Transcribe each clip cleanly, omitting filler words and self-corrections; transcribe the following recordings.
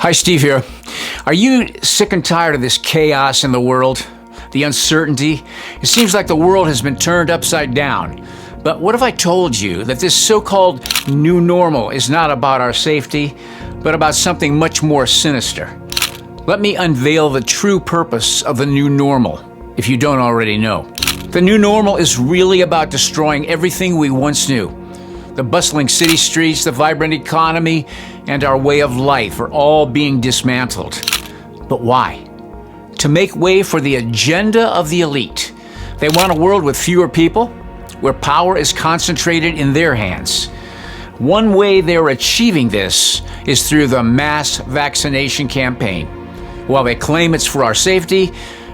Hi, Steve here. Are you sick and tired of this chaos in the world? The uncertainty? It seems like the world has been turned upside down. But what if I told you that this so-called new normal is not about our safety, but about something much more sinister? Let me unveil the true purpose of the new normal, if you don't already know. The new normal is really about destroying everything we once knew. The bustling city streets, the vibrant economy, and our way of life are all being dismantled. But why? To make way for the agenda of the elite. They want a world with fewer people, where power is concentrated in their hands. One way they're achieving this is through the mass vaccination campaign. While they claim it's for our safety,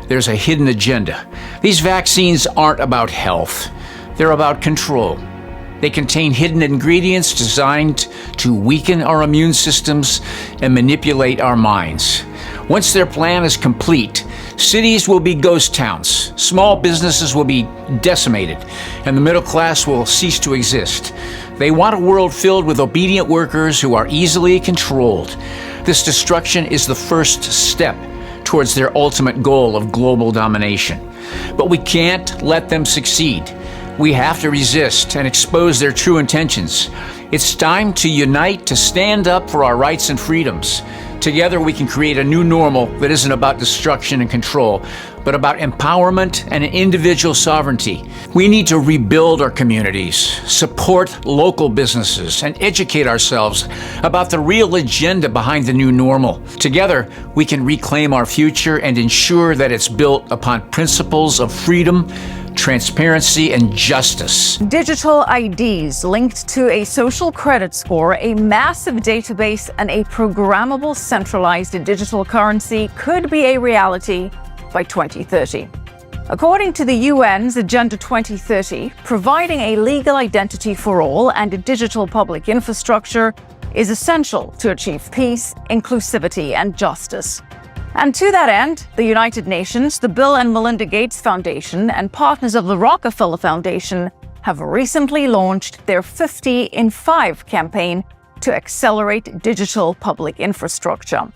there's a hidden agenda. These vaccines aren't about health. They're about control. They contain hidden ingredients designed to weaken our immune systems and manipulate our minds. Once their plan is complete, cities will be ghost towns, small businesses will be decimated, and the middle class will cease to exist. They want a world filled with obedient workers who are easily controlled. This destruction is the first step towards their ultimate goal of global domination. But we can't let them succeed. We have to resist and expose their true intentions. It's time to unite, to stand up for our rights and freedoms. Together we can create a new normal that isn't about destruction and control, but about empowerment and individual sovereignty. We need to rebuild our communities, support local businesses, and educate ourselves about the real agenda behind the new normal. Together, we can reclaim our future and ensure that it's built upon principles of freedom, transparency, and justice. Digital IDs linked to a social credit score, a massive database, and a programmable centralized digital currency could be a reality by 2030. According to the UN's Agenda 2030, providing a legal identity for all and a digital public infrastructure is essential to achieve peace, inclusivity, and justice. And to that end, the United Nations, the Bill and Melinda Gates Foundation, and partners of the Rockefeller Foundation have recently launched their 50 in 5 campaign to accelerate digital public infrastructure.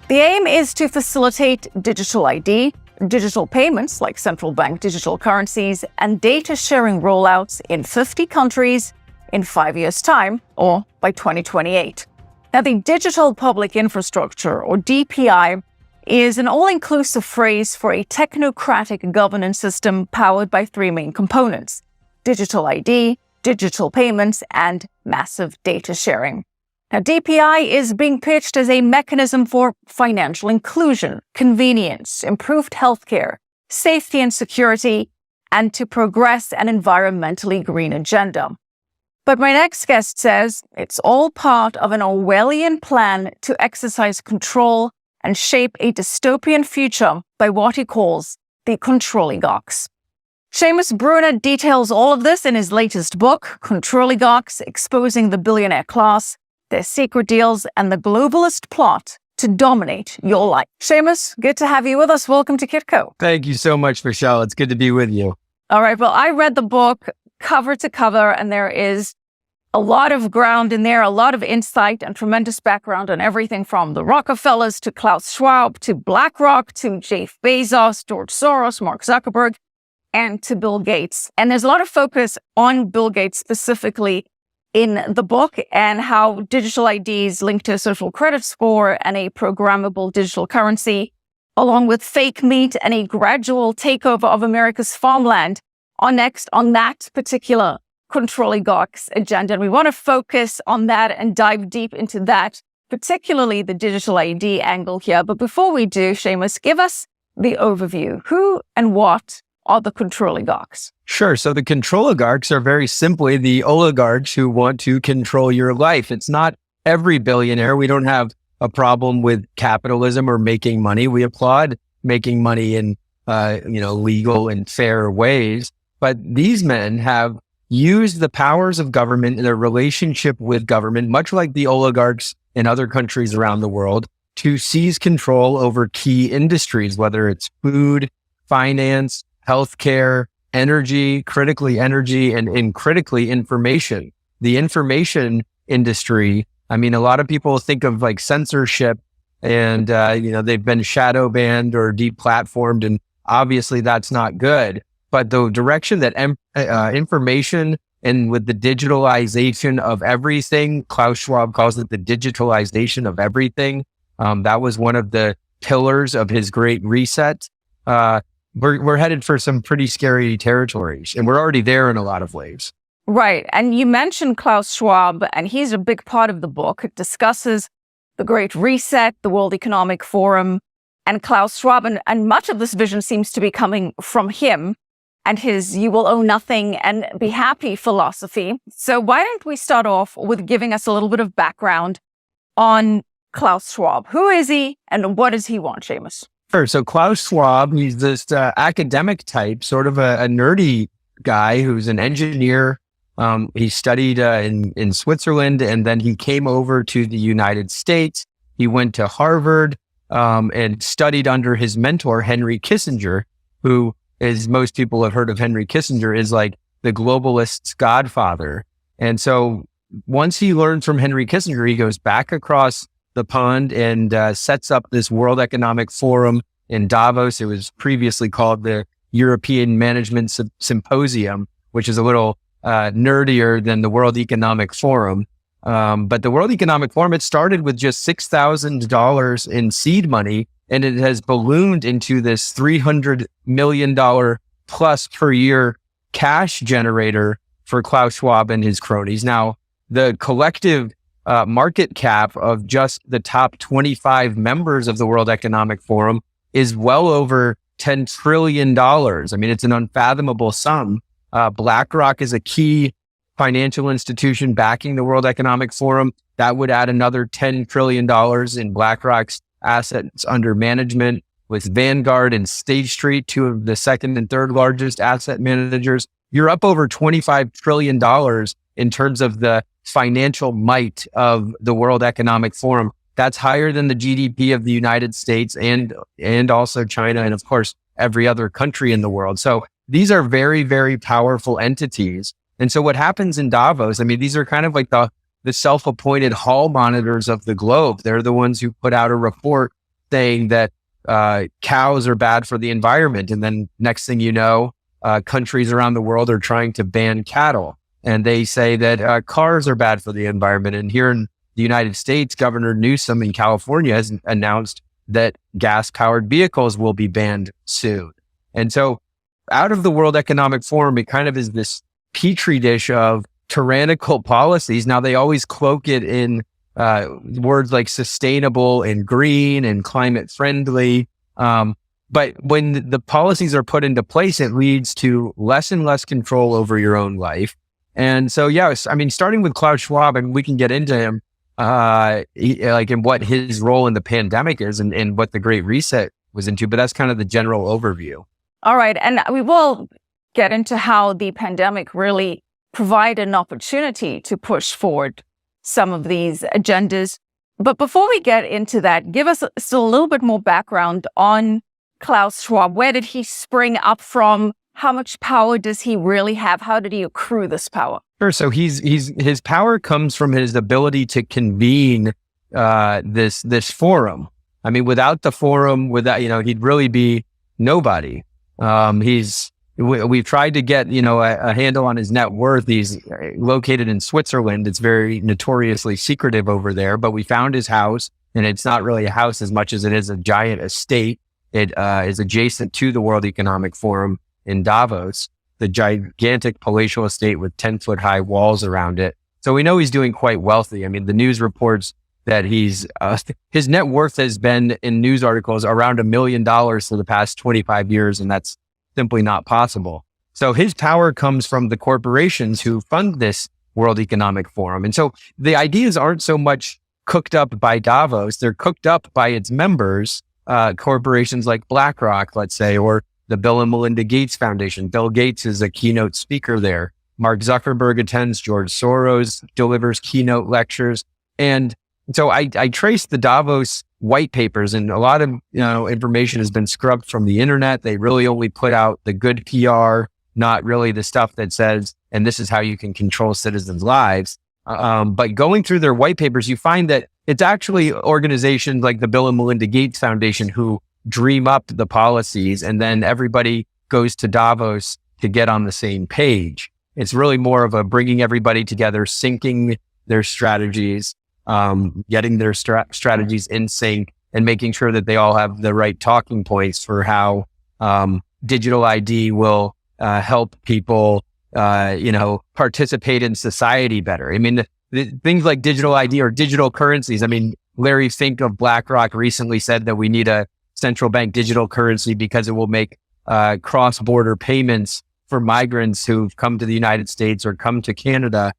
The aim is to facilitate digital ID, digital payments like central bank digital currencies, and data sharing rollouts in 50 countries in 5 years' time, or by 2028. Now, the digital public infrastructure, or DPI, is an all-inclusive phrase for a technocratic governance system powered by 3 main components: digital ID, digital payments, and massive data sharing. Now, DPI is being pitched as a mechanism for financial inclusion, convenience, improved healthcare, safety and security, and to progress an environmentally green agenda. But my next guest says it's all part of an Orwellian plan to exercise control and shape a dystopian future by what he calls the controligarchs. Seamus Bruner details all of this in his latest book, Controligarchs: Exposing the Billionaire Class, Their Secret Deals, and the Globalist Plot to Dominate Your Life. Seamus, good to have you with us. Welcome to Kitco. Thank you so much, Michelle. It's good to be with you. All right. Well, I read the book cover to cover, and there is a lot of ground in there, a lot of insight and tremendous background on everything from the Rockefellers to Klaus Schwab to BlackRock to Jeff Bezos, George Soros, Mark Zuckerberg, and to Bill Gates. And there's a lot of focus on Bill Gates specifically in the book and how digital IDs linked to a social credit score and a programmable digital currency, along with fake meat and a gradual takeover of America's farmland, are next on that particular controligarchs agenda. And we want to focus on that and dive deep into that, particularly the digital ID angle here. But before we do, Seamus, give us the overview. Who and what are the controligarchs? Sure. So the controligarchs are very simply the oligarchs who want to control your life. It's not every billionaire. We don't have a problem with capitalism or making money. We applaud making money in legal and fair ways. But these men have used the powers of government and their relationship with government, much like the oligarchs in other countries around the world, to seize control over key industries, whether it's food, finance, healthcare, energy, and critically information. The information industry, I mean, a lot of people think of like censorship and they've been shadow banned or deplatformed, and obviously that's not good. But the direction that information and with the digitalization of everything, Klaus Schwab calls it the digitalization of everything. That was one of the pillars of his great reset. We're headed for some pretty scary territories, and we're already there in a lot of ways. Right. And you mentioned Klaus Schwab, and he's a big part of the book. It discusses the Great Reset, the World Economic Forum, and Klaus Schwab. And much of this vision seems to be coming from him and his "you will owe nothing and be happy" philosophy. So why don't we start off with giving us a little bit of background on Klaus Schwab? Who is he and what does he want, Seamus? Sure. So Klaus Schwab, he's this academic type, sort of a nerdy guy who's an engineer. He studied in Switzerland, and then he came over to the United States. He went to Harvard and studied under his mentor, Henry Kissinger, who, as most people have heard of Henry Kissinger, is like the globalist's godfather. And so once he learns from Henry Kissinger, he goes back across the pond and sets up this World Economic Forum in Davos. It was previously called the European Management Symposium, which is a little nerdier than the World Economic Forum. But the World Economic Forum, it started with just $6,000 in seed money, and it has ballooned into this $300 million plus per year cash generator for Klaus Schwab and his cronies. Now, the collective market cap of just the top 25 members of the World Economic Forum is well over $10 trillion. I mean, it's an unfathomable sum. BlackRock is a key financial institution backing the World Economic Forum. That would add another $10 trillion in BlackRock's assets under management, with Vanguard and State Street, two of the second and third largest asset managers. You're up over $25 trillion in terms of the financial might of the World Economic Forum. That's higher than the GDP of the United States and also China, and of course, every other country in the world. So these are very, very powerful entities. And so what happens in Davos, I mean, these are kind of like the self-appointed hall monitors of the globe. They're the ones who put out a report saying that cows are bad for the environment. And then next thing you know, countries around the world are trying to ban cattle. And they say that cars are bad for the environment. And here in the United States, Governor Newsom in California has announced that gas-powered vehicles will be banned soon. And so out of the World Economic Forum, it kind of is this petri dish of tyrannical policies. Now, they always cloak it in words like sustainable and green and climate friendly. But when the policies are put into place, it leads to less and less control over your own life. And so, yes, I mean, starting with Klaus Schwab, and we can get into him, and what his role in the pandemic is and what the Great Reset was into, but that's kind of the general overview. All right. And we will get into how the pandemic really provided an opportunity to push forward some of these agendas. But before we get into that, give us still a little bit more background on Klaus Schwab. Where did he spring up from? How much power does he really have? How did he accrue this power? Sure. So his power comes from his ability to convene this forum. I mean, without the forum, he'd really be nobody. We've tried to get, a handle on his net worth. He's located in Switzerland. It's very notoriously secretive over there, but we found his house, and it's not really a house as much as it is a giant estate. It is adjacent to the World Economic Forum in Davos, the gigantic palatial estate with 10-foot high walls around it. So we know he's doing quite wealthy. I mean, the news reports that his net worth has been in news articles around $1 million for the past 25 years, and that's simply not possible. So his power comes from the corporations who fund this World Economic Forum. And so the ideas aren't so much cooked up by Davos, they're cooked up by its members, corporations like BlackRock, let's say, or the Bill and Melinda Gates Foundation. Bill Gates is a keynote speaker there. Mark Zuckerberg attends. George Soros delivers keynote lectures. And so I traced the Davos white papers, and a lot of information has been scrubbed from the internet. They really only put out the good PR, not really the stuff that says, and this is how you can control citizens' lives. But going through their white papers, you find that it's actually organizations like the Bill and Melinda Gates Foundation who dream up the policies, and then everybody goes to Davos to get on the same page. It's really more of a bringing everybody together, syncing their strategies, getting their strategies in sync, and making sure that they all have the right talking points for how digital ID will help people, participate in society better. I mean, the things like digital ID or digital currencies. I mean, Larry Fink of BlackRock recently said that we need a central bank digital currency because it will make cross-border payments for migrants who've come to the United States or come to Canada.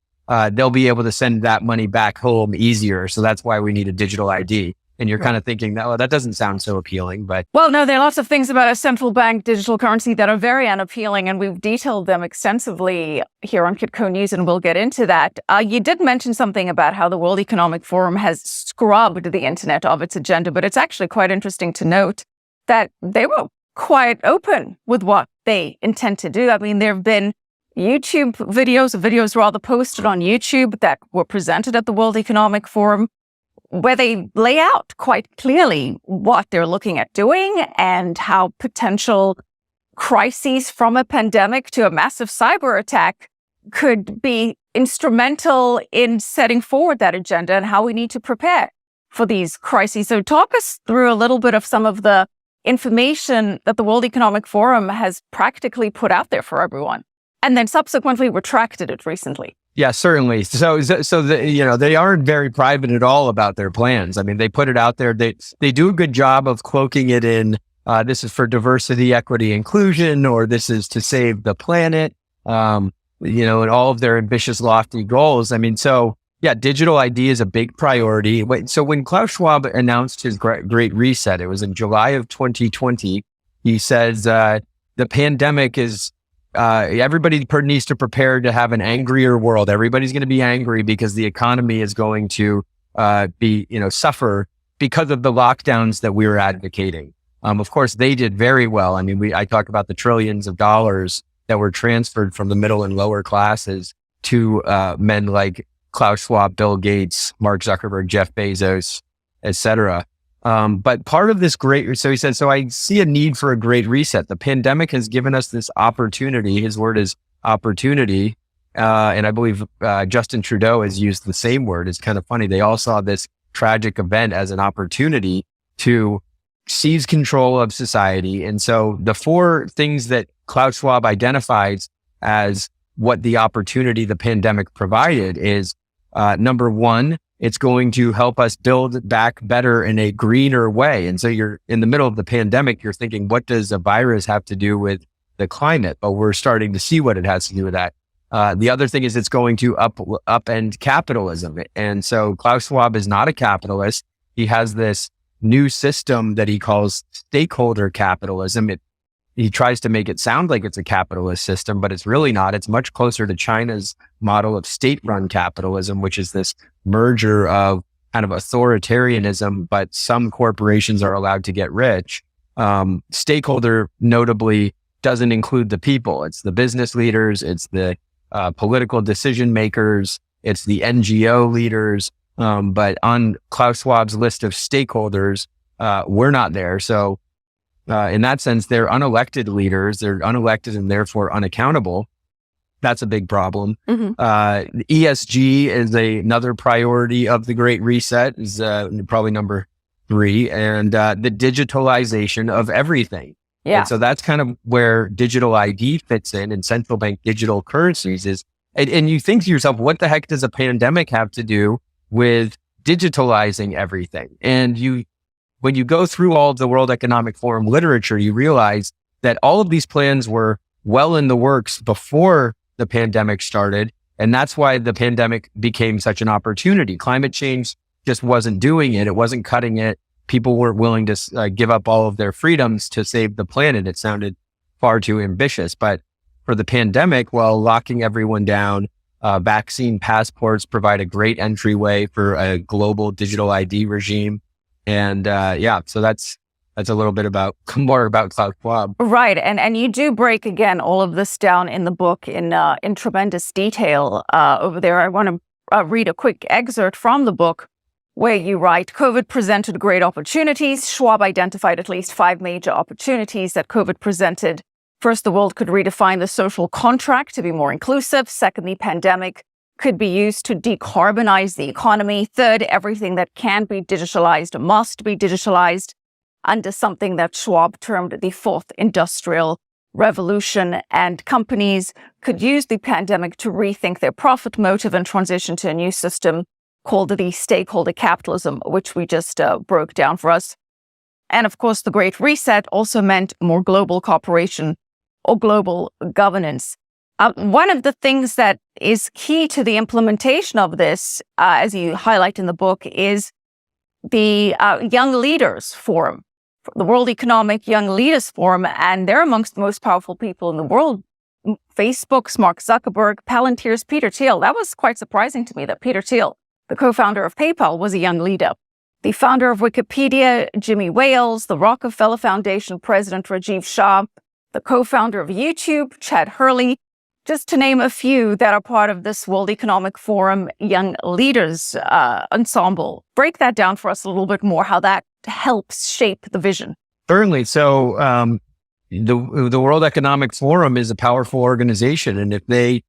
They'll be able to send that money back home easier. So that's why we need a digital ID. And you're kind of thinking, that, well, that doesn't sound so appealing, but... Well, no, there are lots of things about a central bank digital currency that are very unappealing, and we've detailed them extensively here on Kitco News, and we'll get into that. You did mention something about how the World Economic Forum has scrubbed the internet of its agenda, but it's actually quite interesting to note that they were quite open with what they intend to do. I mean, there have been YouTube videos rather posted on YouTube that were presented at the World Economic Forum, where they lay out quite clearly what they're looking at doing and how potential crises from a pandemic to a massive cyber attack could be instrumental in setting forward that agenda and how we need to prepare for these crises. So talk us through a little bit of some of the information that the World Economic Forum has practically put out there for everyone, and then subsequently retracted it recently. Yeah, certainly. So they aren't very private at all about their plans. I mean, they put it out there. They do a good job of cloaking it in. This is for diversity, equity, inclusion, or this is to save the planet. And all of their ambitious, lofty goals. I mean, so yeah, digital ID is a big priority. So when Klaus Schwab announced his Great Reset, it was in July of 2020. He says the pandemic is. Everybody needs to prepare to have an angrier world. Everybody's going to be angry because the economy is going to suffer because of the lockdowns that we were advocating. Of course, they did very well. I mean, I talk about the trillions of dollars that were transferred from the middle and lower classes to men like Klaus Schwab, Bill Gates, Mark Zuckerberg, Jeff Bezos, etc. But part of this so he said, so I see a need for a great reset. The pandemic has given us this opportunity. His word is opportunity. And I believe Justin Trudeau has used the same word. It's kind of funny. They all saw this tragic event as an opportunity to seize control of society. And so the four things that Klaus Schwab identifies as what the opportunity the pandemic provided is, number one, it's going to help us build back better in a greener way. And so you're in the middle of the pandemic, you're thinking, what does a virus have to do with the climate? But we're starting to see what it has to do with that. The other thing is it's going to upend capitalism. And so Klaus Schwab is not a capitalist. He has this new system that he calls stakeholder capitalism. He tries to make it sound like it's a capitalist system, but it's really not. It's much closer to China's model of state-run capitalism, which is this merger of kind of authoritarianism, but some corporations are allowed to get rich. Stakeholder notably doesn't include the people. It's the business leaders, it's the political decision makers, it's the NGO leaders. But on Klaus Schwab's list of stakeholders, we're not there. So in that sense, they're unelected leaders. They're unelected and therefore unaccountable. That's a big problem. Mm-hmm. ESG is another priority of the Great Reset, is probably number 3, and the digitalization of everything. Yeah. And so that's kind of where digital ID fits in, and central bank digital currencies is. And you think to yourself, what the heck does a pandemic have to do with digitalizing everything? And when you go through all of the World Economic Forum literature, you realize that all of these plans were well in the works before the pandemic started. And that's why the pandemic became such an opportunity. Climate change just wasn't doing it. It wasn't cutting it. People weren't willing to give up all of their freedoms to save the planet. It sounded far too ambitious. But for the pandemic, while locking everyone down, vaccine passports provide a great entryway for a global digital ID regime. And so that's a little bit more about Klaus Schwab. Right. And you do break, again, all of this down in the book in tremendous detail over there. I want to read a quick excerpt from the book where you write, COVID presented great opportunities. Schwab identified at least 5 major opportunities that COVID presented. First, the world could redefine the social contract to be more inclusive. Second, the pandemic could be used to decarbonize the economy. Third, everything that can be digitalized must be digitalized under something that Schwab termed the fourth industrial revolution. And companies could use the pandemic to rethink their profit motive and transition to a new system called the stakeholder capitalism, which we just broke down for us. And of course, the Great Reset also meant more global cooperation or global governance. One of the things that is key to the implementation of this, as you highlight in the book, is the Young Leaders Forum, the World Economic Young Leaders Forum, and they're amongst the most powerful people in the world. Facebook's Mark Zuckerberg, Palantir's Peter Thiel. That was quite surprising to me that Peter Thiel, the co-founder of PayPal, was a young leader. The founder of Wikipedia, Jimmy Wales, the Rockefeller Foundation president, Rajiv Shah, the co-founder of YouTube, Chad Hurley, just to name a few that are part of this World Economic Forum Young Leaders ensemble. Break that down for us a little bit more, how that helps shape the vision. Certainly. So the World Economic Forum is a powerful organization. And if they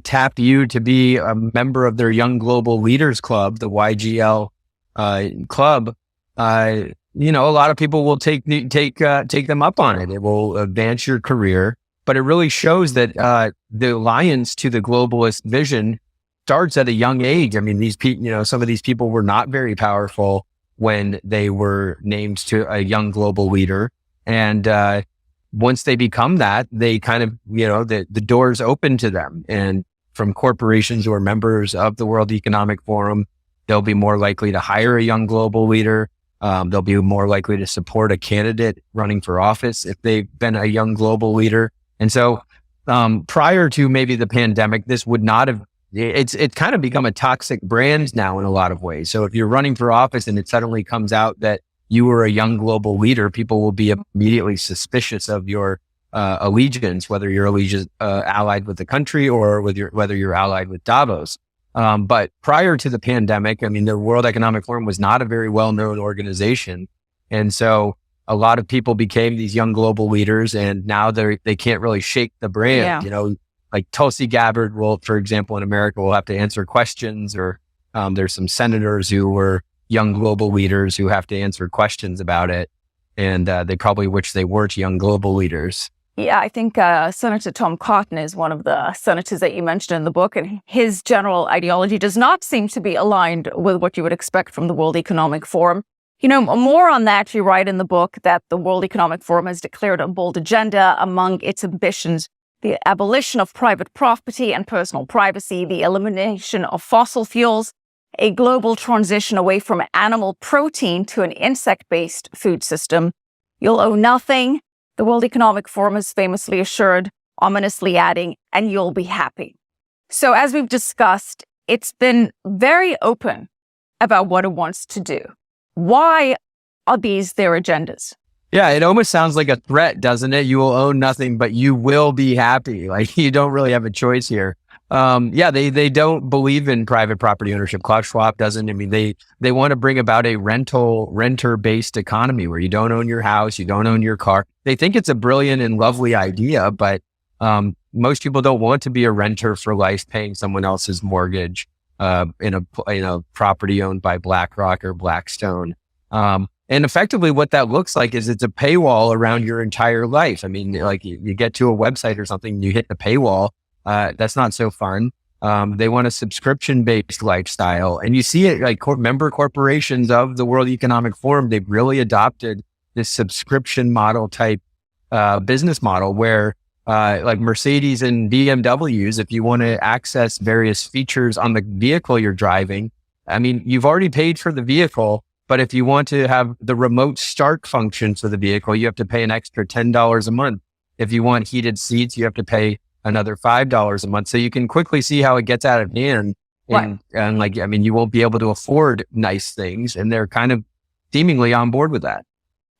tap you to be a member of their Young Global Leaders Club, the YGL club, a lot of people will take them up on it. It will advance your career. But it really shows that the alliance to the globalist vision starts at a young age. I mean, some of these people were not very powerful when they were named to a young global leader. And once they become that, they kind of, the doors open to them. And from corporations who are members of the World Economic Forum, they'll be more likely to hire a young global leader. They'll be more likely to support a candidate running for office if they've been a young global leader. And so prior to maybe the pandemic, this would not have, it's kind of become a toxic brand now in a lot of ways. So if you're running for office and it suddenly comes out that you were a young global leader, people will be immediately suspicious of your allegiance, whether you're allied with the country or whether you're allied with Davos. But prior to the pandemic, I mean, the World Economic Forum was not a very well-known organization. And so a lot of people became these young global leaders, and now they can't really shake the brand. Yeah. Like Tulsi Gabbard will, for example, in America, will have to answer questions, or there's some senators who were young global leaders who have to answer questions about it. And they probably wish they weren't young global leaders. Yeah, I think Senator Tom Cotton is one of the senators that you mentioned in the book, and his general ideology does not seem to be aligned with what you would expect from the World Economic Forum. More on that, you write in the book that the World Economic Forum has declared a bold agenda among its ambitions: the abolition of private property and personal privacy, the elimination of fossil fuels, a global transition away from animal protein to an insect-based food system. You'll owe nothing, the World Economic Forum has famously assured, ominously adding, and you'll be happy. So as we've discussed, it's been very open about what it wants to do. Why are these their agendas? Yeah, it almost sounds like a threat, doesn't it? You will own nothing, but you will be happy. Like, you don't really have a choice here. They don't believe in private property ownership. Klaus Schwab doesn't. I mean, they want to bring about a renter-based economy where you don't own your house, you don't own your car. They think it's a brilliant and lovely idea, but most people don't want to be a renter for life, paying someone else's mortgage in a property owned by BlackRock or Blackstone. And effectively what that looks like is it's a paywall around your entire life. I mean, like you get to a website or something, you hit the paywall. That's not so fun. They want a subscription-based lifestyle. And you see it like member corporations of the World Economic Forum, they've really adopted this subscription model type business model where like Mercedes and BMWs, if you want to access various features on the vehicle you're driving, I mean, you've already paid for the vehicle, but if you want to have the remote start function for the vehicle, you have to pay an extra $10 a month. If you want heated seats, you have to pay another $5 a month. So you can quickly see how it gets out of hand. And like, I mean, you won't be able to afford nice things. And they're kind of seemingly on board with that.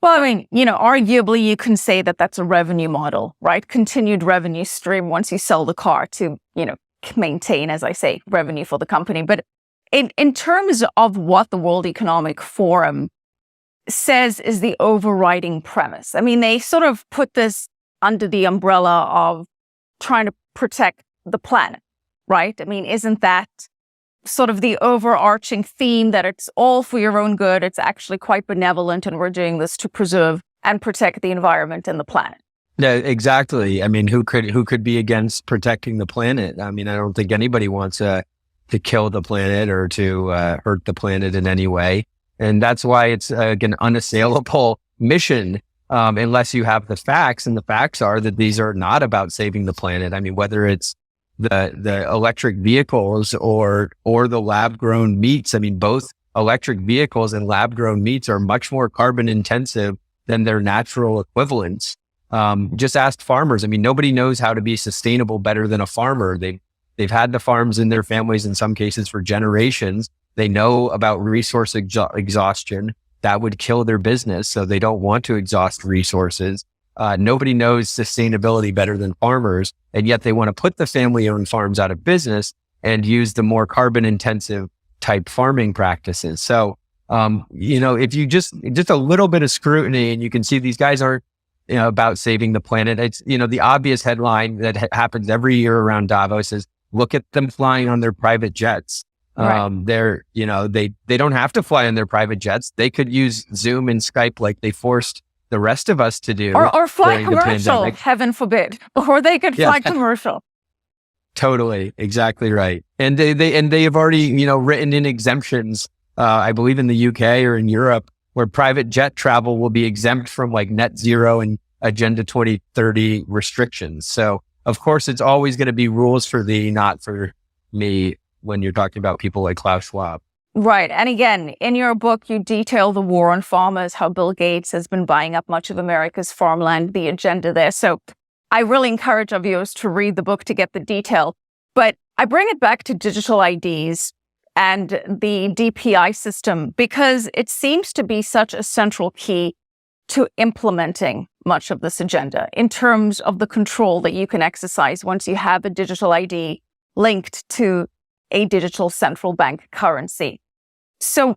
Well, I mean, arguably you can say that that's a revenue model, right? Continued revenue stream once you sell the car to, maintain, as I say, revenue for the company. But in terms of what the World Economic Forum says is the overriding premise, I mean, they sort of put this under the umbrella of trying to protect the planet, right? I mean, isn't that sort of the overarching theme, that it's all for your own good? It's actually quite benevolent, and we're doing this to preserve and protect the environment and the planet. Yeah, exactly. I mean, who could be against protecting the planet? I mean, I don't think anybody wants to kill the planet or to hurt the planet in any way. And that's why it's an unassailable mission, unless you have the facts. And the facts are that these are not about saving the planet. I mean, whether it's the electric vehicles or the lab grown meats. I mean, both electric vehicles and lab grown meats are much more carbon intensive than their natural equivalents. Just ask farmers. I mean, nobody knows how to be sustainable better than a farmer. They've had the farms in their families in some cases for generations. They know about resource exhaustion that would kill their business, so they don't want to exhaust resources. Nobody knows sustainability better than farmers, and yet they want to put the family-owned farms out of business and use the more carbon-intensive type farming practices. So, if you just a little bit of scrutiny, and you can see these guys aren't about saving the planet. It's, the obvious headline that happens every year around Davos is, look at them flying on their private jets. Right. They don't have to fly on their private jets. They could use Zoom and Skype like they forced the rest of us to do. Or fly during the commercial, pandemic. heaven forbid. Or they could fly commercial. Totally. Exactly right. And they have already, written in exemptions, I believe in the UK or in Europe, where private jet travel will be exempt from like net zero and Agenda 2030 restrictions. So of course, it's always going to be rules for thee, not for me, when you're talking about people like Klaus Schwab. Right. And again, in your book, you detail the war on farmers, how Bill Gates has been buying up much of America's farmland, the agenda there. So I really encourage our viewers to read the book to get the detail. But I bring it back to digital IDs and the DPI system, because it seems to be such a central key to implementing much of this agenda in terms of the control that you can exercise once you have a digital ID linked to a digital central bank currency. So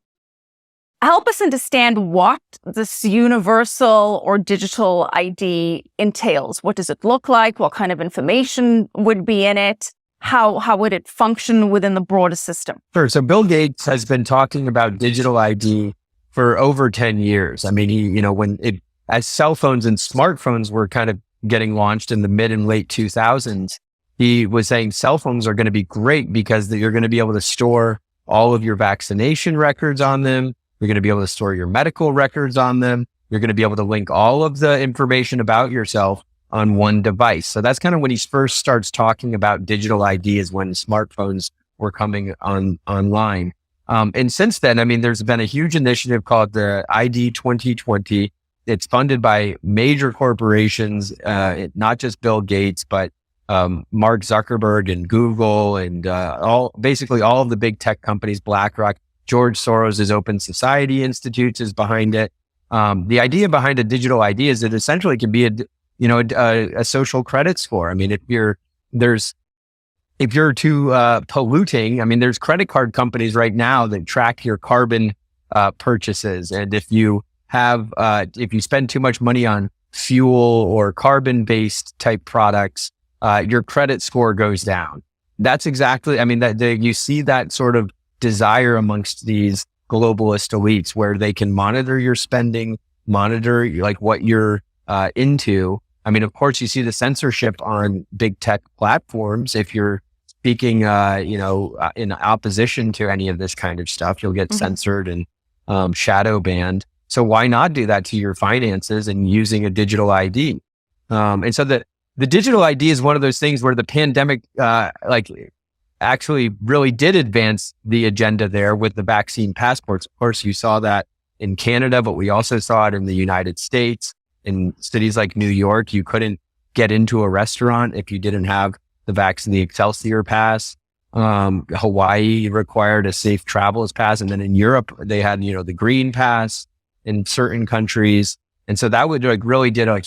help us understand what this universal or digital ID entails. What does it look like? What kind of information would be in it? How would it function within the broader system? Sure. So Bill Gates has been talking about digital ID for over 10 years. I mean, as cell phones and smartphones were kind of getting launched in the mid and late 2000s, he was saying cell phones are going to be great because you're going to be able to store all of your vaccination records on them. You're going to be able to store your medical records on them. You're going to be able to link all of the information about yourself on one device. So that's kind of when he first starts talking about digital ID, is when smartphones were coming online. And since then, I mean, there's been a huge initiative called the ID 2020. It's funded by major corporations, not just Bill Gates, but Mark Zuckerberg and Google and basically all of the big tech companies, BlackRock. George Soros' Open Society Institutes is behind it. The idea behind a digital ID is that essentially it can be a social credit score. I mean, if you're too polluting, I mean, there's credit card companies right now that track your carbon purchases, and if you spend too much money on fuel or carbon based type products, your credit score goes down. That's exactly, I mean, you see that sort of desire amongst these globalist elites where they can monitor your spending, monitor like what you're into. I mean, of course, you see the censorship on big tech platforms. If you're speaking, in opposition to any of this kind of stuff, you'll get censored and shadow banned. So why not do that to your finances and using a digital ID? And so the digital ID is one of those things where the pandemic, actually really did advance the agenda there with the vaccine passports. Of course, you saw that in Canada, but we also saw it in the United States. In cities like New York, you couldn't get into a restaurant if you didn't have the Excelsior pass. Hawaii required a safe travels pass. And then in Europe, they had, the green pass in certain countries. And so that would really did a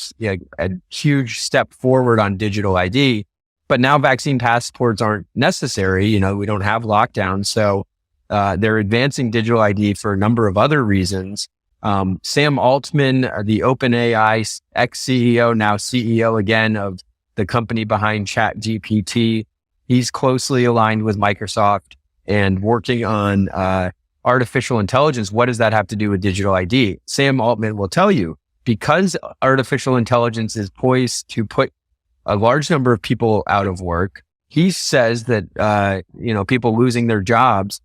huge step forward on digital ID. But now vaccine passports aren't necessary. We don't have lockdowns. So they're advancing digital ID for a number of other reasons. Sam Altman, the OpenAI ex-CEO, now CEO again of the company behind ChatGPT, he's closely aligned with Microsoft and working on artificial intelligence. What does that have to do with digital ID? Sam Altman will tell you, because artificial intelligence is poised to put a large number of people out of work, he says that, people losing their jobs,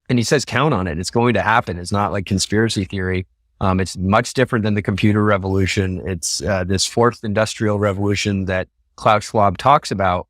and he says, count on it. It's going to happen. It's not like conspiracy theory. It's much different than the computer revolution. It's this fourth industrial revolution that Klaus Schwab talks about.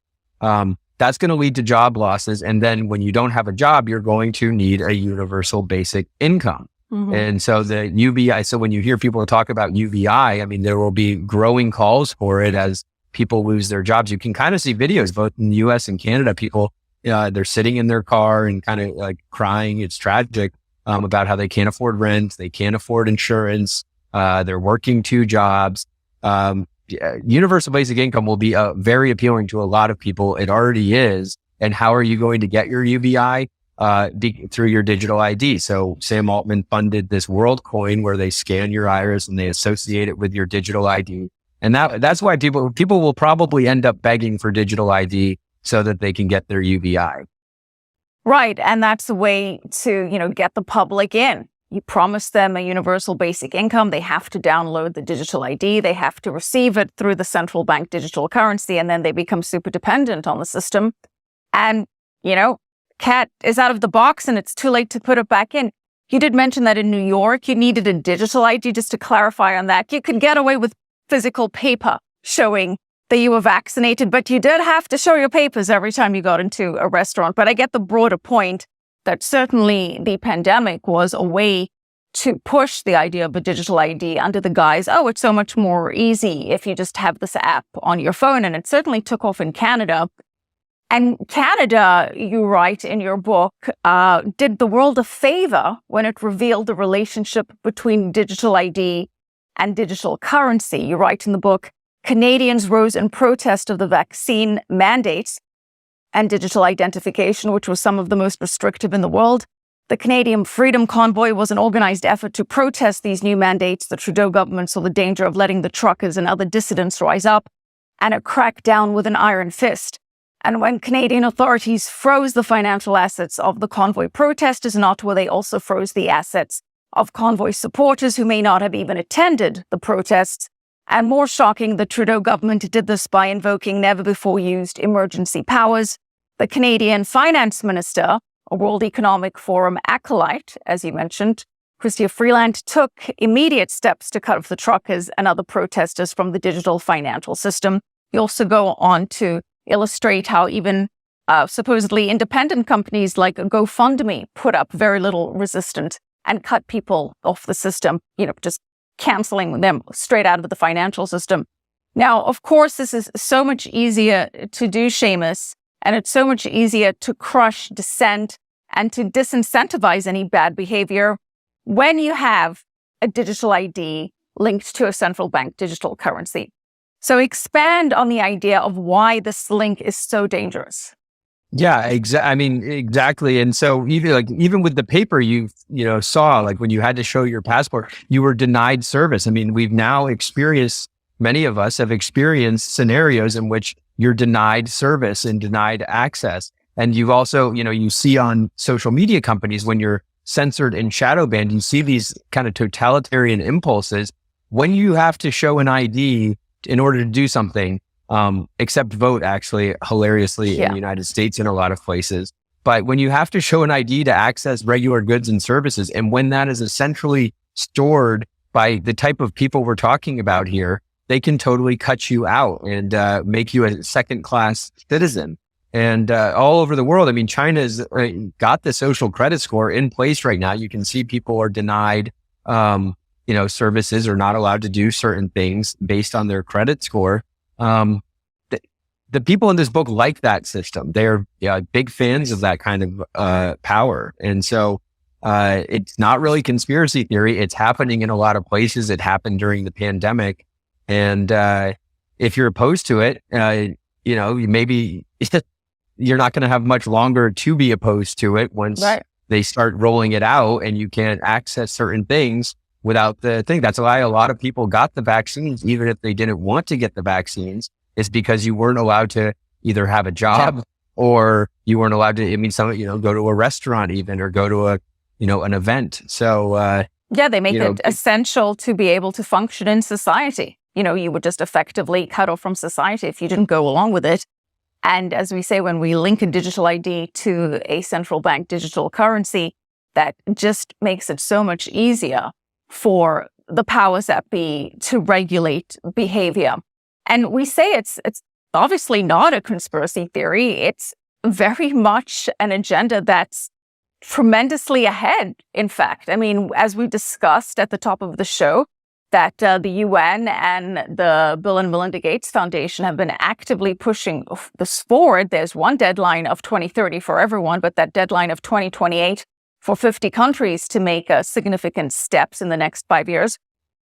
That's going to lead to job losses. And then when you don't have a job, you're going to need a universal basic income. Mm-hmm. And so the UBI, so when you hear people talk about UBI, I mean, there will be growing calls for it as people lose their jobs. You can kind of see videos both in the US and Canada, people, they're sitting in their car and kind of like crying. It's tragic about how they can't afford rent. They can't afford insurance. They're working 2 jobs. Universal basic income will be very appealing to a lot of people. It already is. And how are you going to get your UBI? Through your digital ID. So Sam Altman funded this World Coin where they scan your iris and they associate it with your digital ID. And that's why people will probably end up begging for digital ID so that they can get their UBI. Right. And that's the way to, get the public in. You promise them a universal basic income. They have to download the digital ID. They have to receive it through the central bank digital currency. And then they become super dependent on the system. And, cat is out of the box and it's too late to put it back in. You did mention that in New York, you needed a digital ID. Just to clarify on that, you could get away with physical paper showing that you were vaccinated, but you did have to show your papers every time you got into a restaurant. But I get the broader point that certainly the pandemic was a way to push the idea of a digital ID under the guise, it's so much more easy if you just have this app on your phone. And it certainly took off in Canada. And Canada, you write in your book, did the world a favor when it revealed the relationship between digital ID and digital currency. You write in the book, Canadians rose in protest of the vaccine mandates and digital identification, which was some of the most restrictive in the world. The Canadian Freedom Convoy was an organized effort to protest these new mandates. The Trudeau government saw the danger of letting the truckers and other dissidents rise up, and it cracked down with an iron fist. And when Canadian authorities froze the financial assets of the convoy protesters in Ottawa, they also froze the assets of convoy supporters who may not have even attended the protests. And more shocking, the Trudeau government did this by invoking never-before-used emergency powers. The Canadian finance minister, a World Economic Forum acolyte, as you mentioned, Chrystia Freeland, took immediate steps to cut off the truckers and other protesters from the digital financial system. You also go on to illustrate how even supposedly independent companies like GoFundMe put up very little resistance and cut people off the system, just canceling them straight out of the financial system. Now, of course, this is so much easier to do, Seamus, and it's so much easier to crush dissent and to disincentivize any bad behavior when you have a digital ID linked to a central bank digital currency. So expand on the idea of why this link is so dangerous. Yeah, exactly. And so even with the paper you saw, like when you had to show your passport, you were denied service. I mean, we've now experienced, many of us have experienced scenarios in which you're denied service and denied access. And you've also, you see on social media companies, when you're censored and shadow banned, you see these kind of totalitarian impulses. When you have to show an ID in order to do something, except vote, actually, hilariously, in the United States in a lot of places. But when you have to show an ID to access regular goods and services, and when that is essentially stored by the type of people we're talking about here, they can totally cut you out and make you a second-class citizen. And all over the world, I mean, China's got the social credit score in place right now. You can see people are denied services, or not allowed to do certain things based on their credit score. The people in this book like that system. They're big fans of that kind of power. And so it's not really conspiracy theory. It's happening in a lot of places. It happened during the pandemic. And if you're opposed to it, maybe you're not going to have much longer to be opposed to it once they start rolling it out and you can't access certain things without the thing. That's why a lot of people got the vaccines, even if they didn't want to get the vaccines, is because you weren't allowed to either have a job or you weren't allowed to, go to a restaurant even, or go to an event. So, they make it essential to be able to function in society. You would just effectively cut off from society if you didn't go along with it. And as we say, when we link a digital ID to a central bank digital currency, that just makes it so much easier for the powers that be to regulate behavior. And we say it's obviously not a conspiracy theory. It's very much an agenda that's tremendously ahead, in fact. I mean, as we discussed at the top of the show, that the UN and the Bill and Melinda Gates Foundation have been actively pushing this forward. There's one deadline of 2030 for everyone, but that deadline of 2028 for 50 countries to make significant steps in the next 5 years.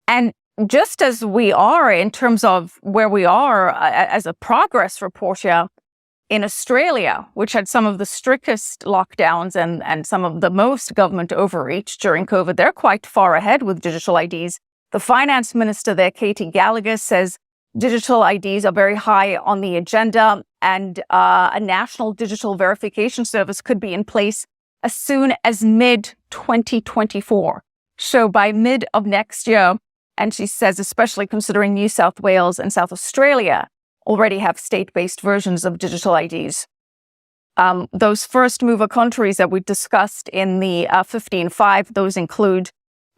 And just as we are in terms of where we are as a progress report here, in Australia, which had some of the strictest lockdowns and some of the most government overreach during COVID, they're quite far ahead with digital IDs. The finance minister there, Katie Gallagher, says digital IDs are very high on the agenda, and a national digital verification service could be in place as soon as mid-2024. So by mid of next year, and she says, especially considering New South Wales and South Australia already have state-based versions of digital IDs. Those first mover countries that we discussed in the 15.5, those include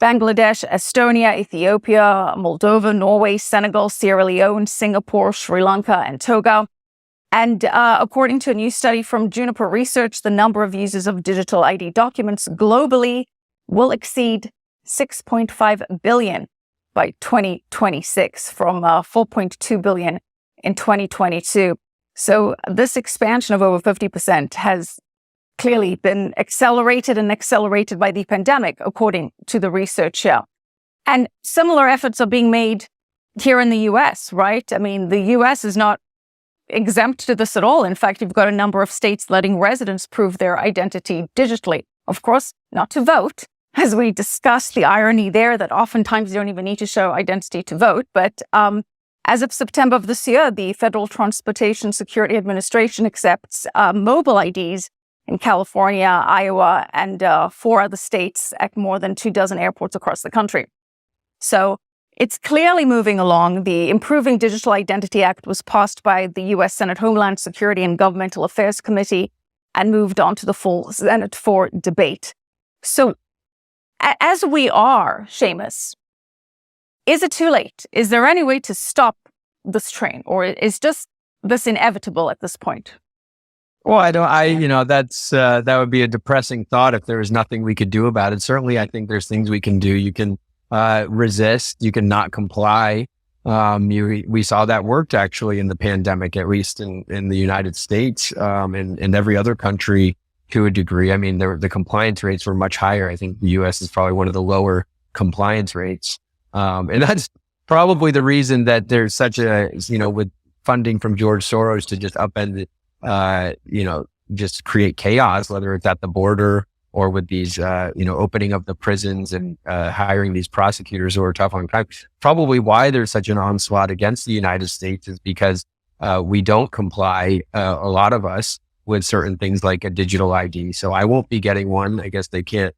Bangladesh, Estonia, Ethiopia, Moldova, Norway, Senegal, Sierra Leone, Singapore, Sri Lanka, and Togo. And according to a new study from Juniper Research, the number of users of digital ID documents globally will exceed 6.5 billion by 2026 from 4.2 billion in 2022. So this expansion of over 50% has clearly been accelerated by the pandemic, according to the research here. And similar efforts are being made here in the US, right? I mean, the US is not exempt to this at all. In fact, you've got a number of states letting residents prove their identity digitally. Of course, not to vote, as we discussed, the irony there that oftentimes you don't even need to show identity to vote. But as of September of this year, the Federal Transportation Security Administration accepts mobile IDs in California, Iowa, and 4 other states at more than 24 airports across the country. So it's clearly moving along. The Improving Digital Identity Act was passed by the U.S. Senate Homeland Security and Governmental Affairs Committee and moved on to the full Senate for debate. So as we are, Seamus, is it too late? Is there any way to stop this train, or is just this inevitable at this point? Well, that would be a depressing thought if there was nothing we could do about it. Certainly, I think there's things we can do. You can resist, you can not comply. We saw that worked actually in the pandemic, at least in the United States, and every other country to a degree. I mean, the compliance rates were much higher. I think the US is probably one of the lower compliance rates. And that's probably the reason that there's such with funding from George Soros to just upend just create chaos, whether it's at the border or with these, opening of the prisons and hiring these prosecutors who are tough on crime. Probably why there's such an onslaught against the United States is because we don't comply, a lot of us, with certain things like a digital ID. So I won't be getting one. I guess they can't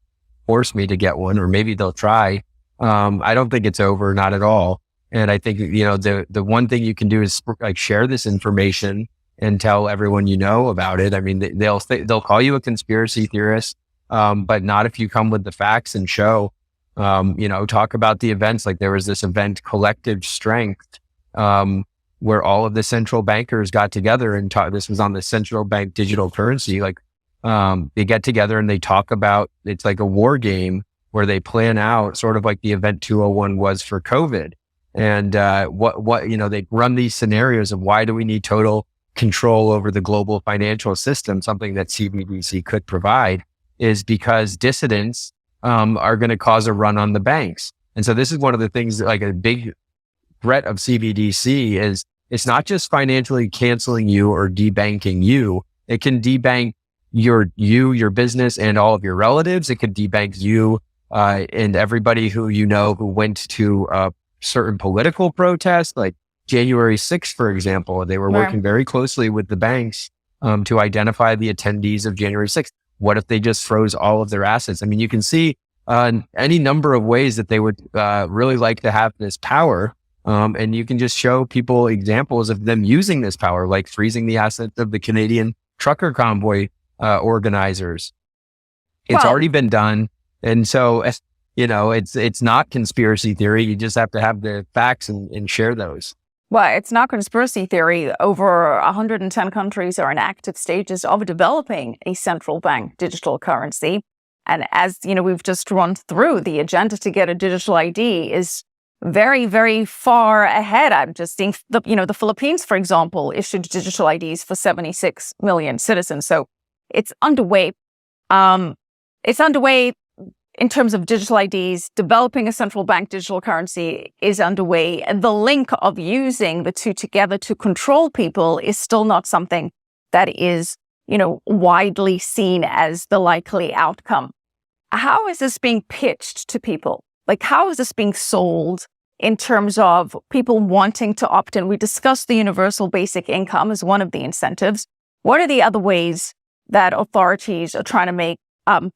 force me to get one, or maybe they'll try. I don't think it's over, not at all. And I think, the one thing you can do is share this information and tell everyone you know about it. I mean, they'll call you a conspiracy theorist, but not if you come with the facts and show, talk about the events. Like there was this event, Collective Strength, where all of the central bankers got together and this was on the central bank digital currency. They get together and they talk about, it's like a war game where they plan out sort of like the event 201 was for COVID. And, they run these scenarios of why do we need total control over the global financial system, something that CBDC could provide, is because dissidents are going to cause a run on the banks. And so this is one of the things that, like, a big threat of CBDC is it's not just financially canceling you or debanking you. It can debank your business, and all of your relatives. It could debank you and everybody who you know who went to certain political protests, like January 6th, for example. They were working very closely with the banks to identify the attendees of January 6th. What if they just froze all of their assets? I mean, you can see any number of ways that they would really like to have this power. And you can just show people examples of them using this power, like freezing the assets of the Canadian trucker convoy organizers. It's already been done. And so, it's not conspiracy theory. You just have to have the facts and share those. Well, it's not conspiracy theory. Over 110 countries are in active stages of developing a central bank digital currency. And as we've just run through, the agenda to get a digital ID is very, very far ahead. I'm just seeing the Philippines, for example, issued digital IDs for 76 million citizens. So it's underway. It's underway in terms of digital IDs. Developing a central bank digital currency is underway. And the link of using the two together to control people is still not something that is, widely seen as the likely outcome. How is this being pitched to people? Like, how is this being sold in terms of people wanting to opt in? We discussed the universal basic income as one of the incentives. What are the other ways that authorities are trying to make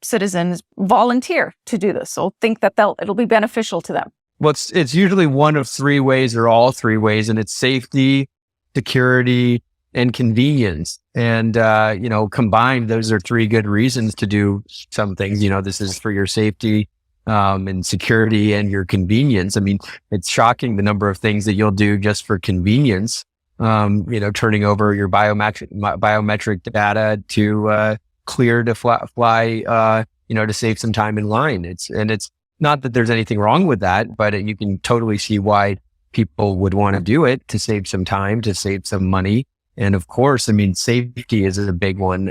citizens volunteer to do this or think that it'll be beneficial to them? Well, it's usually one of three ways or all three ways, and it's safety, security, and convenience. And, combined, those are three good reasons to do some things. This is for your safety and security and your convenience. I mean, it's shocking the number of things that you'll do just for convenience. Turning over your biometric data to clear to fly, to save some time in line. It's not that there's anything wrong with that, but you can totally see why people would want to do it, to save some time, to save some money. And of course, I mean, safety is a big one.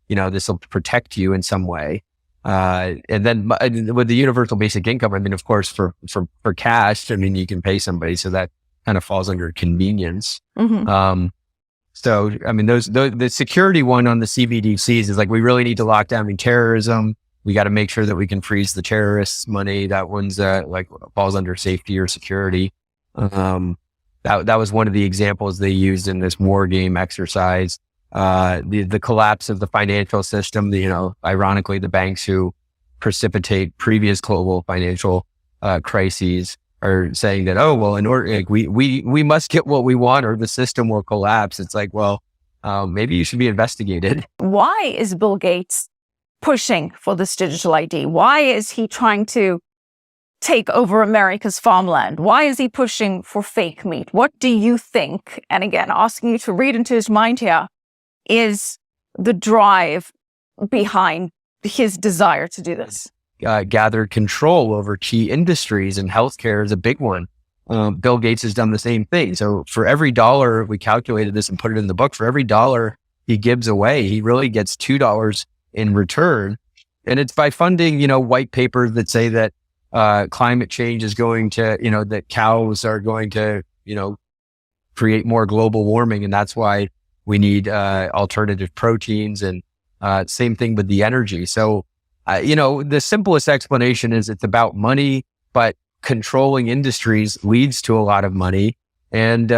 This will protect you in some way. And then with the universal basic income, I mean, of course, for cash, I mean, you can pay somebody, so that kind of falls under convenience. Mm-hmm. So, I mean, the security one on the CBDCs is like, we really need to lock down terrorism. We got to make sure that we can freeze the terrorists' money. That one's falls under safety or security. That was one of the examples they used in this war game exercise. The collapse of the financial system, ironically, the banks who precipitate previous global financial crises are saying that, in order, we must get what we want or the system will collapse. It's like, maybe you should be investigated. Why is Bill Gates pushing for this digital ID? Why is he trying to take over America's farmland? Why is he pushing for fake meat? What do you think? And again, asking you to read into his mind here, is the drive behind his desire to do this? Gathered control over key industries, and healthcare is a big one. Bill Gates has done the same thing. So for every dollar, we calculated this and put it in the book, for every dollar he gives away, he really gets $2 in return. And it's by funding, white papers that say that climate change is going to, that cows are going to, create more global warming. And that's why we need alternative proteins, and same thing with the energy. So, the simplest explanation is it's about money, but controlling industries leads to a lot of money. And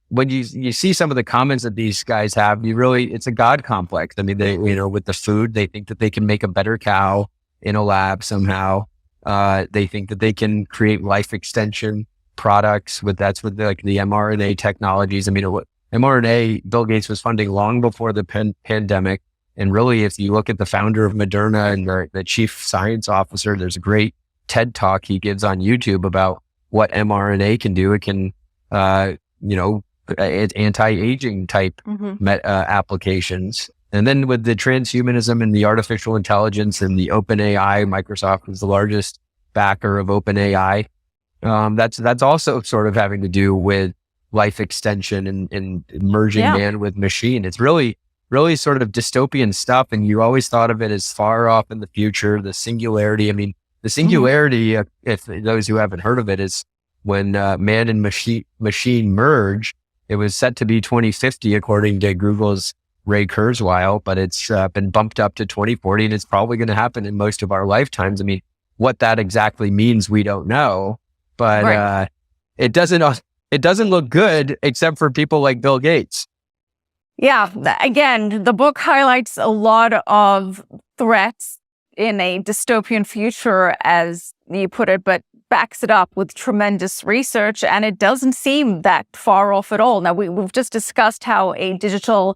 when you see some of the comments that these guys have, it's a God complex. I mean, they, with the food, they think that they can make a better cow in a lab somehow. They think that they can create life extension products with the mRNA technologies. I mean, mRNA, Bill Gates was funding long before the pandemic. And really, if you look at the founder of Moderna and the chief science officer, there's a great TED talk he gives on YouTube about what mRNA can do. It can, it's anti-aging type applications. And then with the transhumanism and the artificial intelligence and the OpenAI, Microsoft is the largest backer of OpenAI. That's also sort of having to do with life extension and merging man with machine. It's really sort of dystopian stuff. And you always thought of it as far off in the future, the singularity. I mean, the singularity, if those who haven't heard of it, is when man and machine merge. It was set to be 2050, according to Google's Ray Kurzweil, but it's been bumped up to 2040, and it's probably going to happen in most of our lifetimes. I mean, what that exactly means, we don't know, but Right. it doesn't look good except for people like Bill Gates. Yeah, again, the book highlights a lot of threats in a dystopian future, as you put it, but backs it up with tremendous research, and it doesn't seem that far off at all. Now, we've just discussed how a digital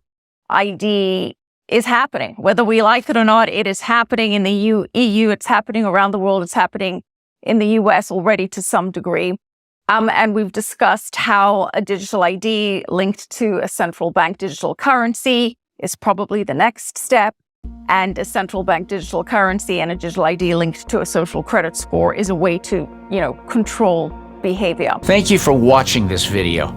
ID is happening. Whether we like it or not, it is happening in the EU, it's happening around the world, it's happening in the US already to some degree. And we've discussed how a digital ID linked to a central bank digital currency is probably the next step. And a central bank digital currency and a digital ID linked to a social credit score is a way to, control behavior. Thank you for watching this video.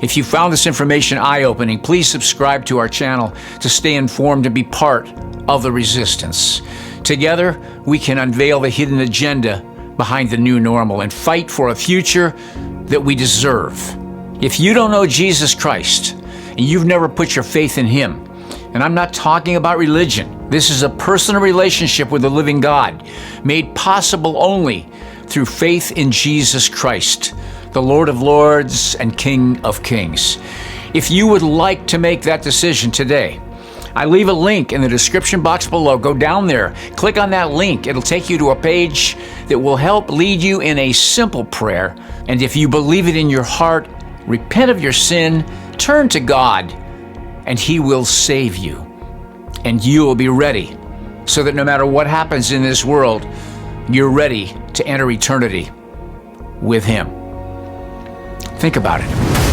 If you found this information eye-opening, please subscribe to our channel to stay informed and be part of the resistance. Together, we can unveil the hidden agenda behind the new normal and fight for a future that we deserve. If you don't know Jesus Christ and you've never put your faith in Him, and I'm not talking about religion, this is a personal relationship with the living God, made possible only through faith in Jesus Christ, the Lord of Lords and King of Kings. If you would like to make that decision today, I leave a link in the description box below. Go down there, click on that link. It'll take you to a page that will help lead you in a simple prayer. And if you believe it in your heart, repent of your sin, turn to God, and He will save you. And you will be ready so that no matter what happens in this world, you're ready to enter eternity with Him. Think about it.